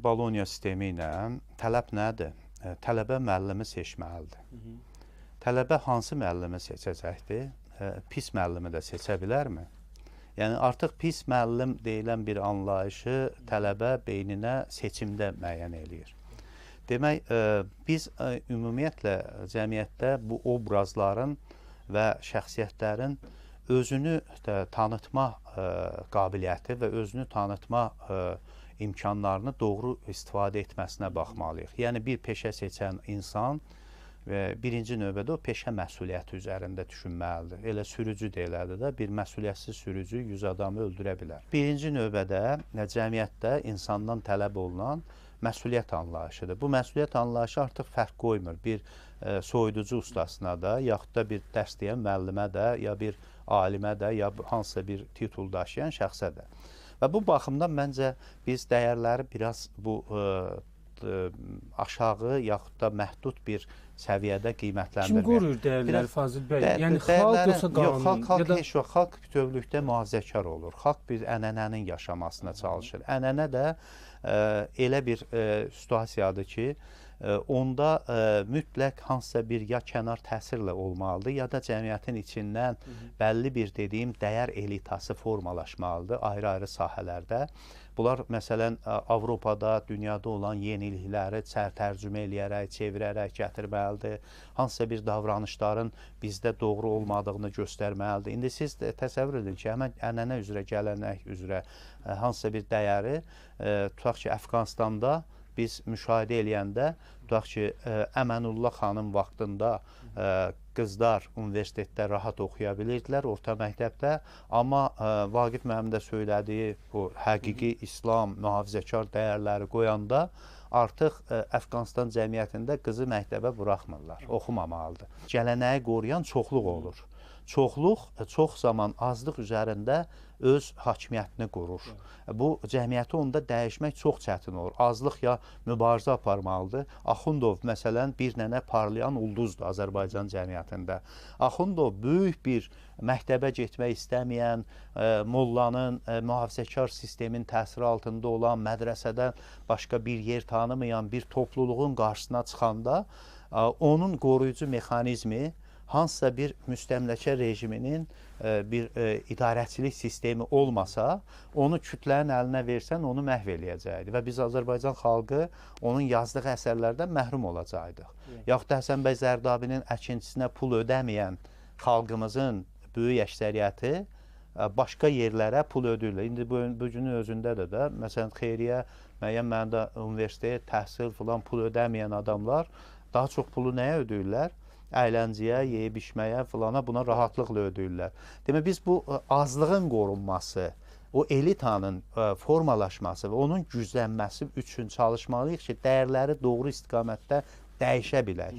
Boloniya sistemi ilə tələb nədir? Tələbə müəllimi seçməlidir. Tələbə hansı müəllimi seçəcəkdir? Pis müəllimi də seçə bilərmi? Yəni, artıq pis müəllim deyilən bir anlayışı tələbə beyninə seçimdə müəyyən eləyir. Demək, biz ümumiyyətlə cəmiyyətdə bu obrazların və şəxsiyyətlərin özünü tanıtma qabiliyyəti və özünü tanıtma imkanlarını doğru istifadə etməsinə baxmalıyıq. Yəni, bir peşə seçən insan birinci növbədə o peşə məsuliyyəti üzərində düşünməlidir. Elə sürücü də elədir də, bir məsuliyyətsiz sürücü 100 adamı öldürə bilər. Birinci növbədə cəmiyyətdə insandan tələb olunan məsuliyyət anlayışıdır. Bu məsuliyyət anlayışı artıq fərq qoymur. Bir soyuducu ustasına da, yaxud da bir dərs deyən müəllimə də, ya bir alimə də, ya hansısa bir titul daşıyan şəxsə də. Və bu baxımdan məncə biz dəyərləri biraz bu aşağı yaxud da məhdud bir səviyyədə qiymətləndirmək. Kim qoruyur dəyərləri Fazil bəy? Yəni xalq yoxsa qanun? Xalq heç vaxt, xalq bütövlükdə mühafizəkar olur. Xalq bir ənənənin yaşamasına çalışır. Ənənə də elə bir situasiyadır ki, onda mütləq hansısa bir ya kənar təsirlə olmalıdır, ya da cəmiyyətin içindən bəlli bir dediyim dəyər elitası formalaşmalıdır ayrı-ayrı sahələrdə. Bunlar, məsələn, Avropada, dünyada olan yenilikləri tərcümə eləyərək, çevirərək gətirməlidir. Hansısa bir davranışların bizdə doğru olmadığını göstərməlidir. İndi siz təsəvvür edin ki, həmən ənənə üzrə gələnək üzrə hansısa bir dəyəri, tutaq ki, Əfqanistanda biz müşahidə eləyəndə, tutaq ki, Əmənullah xanım vaxtında qızlar universitetdə rahat oxuya bilirdilər, orta məktəbdə. Amma Vaqif müəllimin də söylədiyi bu həqiqi İslam, mühafizəkar dəyərləri qoyanda artıq Əfqanistan cəmiyyətində qızı məktəbə buraxmırlar, oxumamalıdır. Gələnəyi qoruyan çoxluq olur. Çoxluq çox zaman azlıq üzərində öz hakimiyyətini qurur. Bu cəmiyyəti onda dəyişmək çox çətin olur. Azlıq ya mübarizə aparmalıdır. Axundov, məsələn, bir nənə parlayan ulduzdur Azərbaycan cəmiyyətində. Axundov böyük bir məktəbə getmək istəməyən, mollanın, mühafizəkar sistemin təsiri altında olan, mədrəsədən başqa bir yer tanımayan bir topluluğun qarşısına çıxanda onun qoruyucu mexanizmi hansısa bir müstəmləkə rejiminin bir idarəçilik sistemi olmasa, onu kütlənin əlinə versən, onu məhv eləyəcəkdir. Və biz Azərbaycan xalqı onun yazdığı əsərlərdən məhrum olacaqdıq. Yaxud da Həsən bəy Zərdabinin əkinçisinə pul ödəməyən xalqımızın böyük əksəriyyəti başqa yerlərə pul ödəyirlər. İndi bu günün özündə də, məsələn, xeyriyyə, müəyyən mənada universitet, təhsil filan pul ödəməyən adamlar daha çox pulu nəyə ödəyirlər? Əylənciyə, yeyib-içməyə, filana, buna rahatlıqla ödəyirlər. Demək, biz bu azlığın qorunması, o elitanın formalaşması və onun güclənməsi üçün çalışmalıyıq ki, dəyərləri doğru istiqamətdə dəyişə bilək.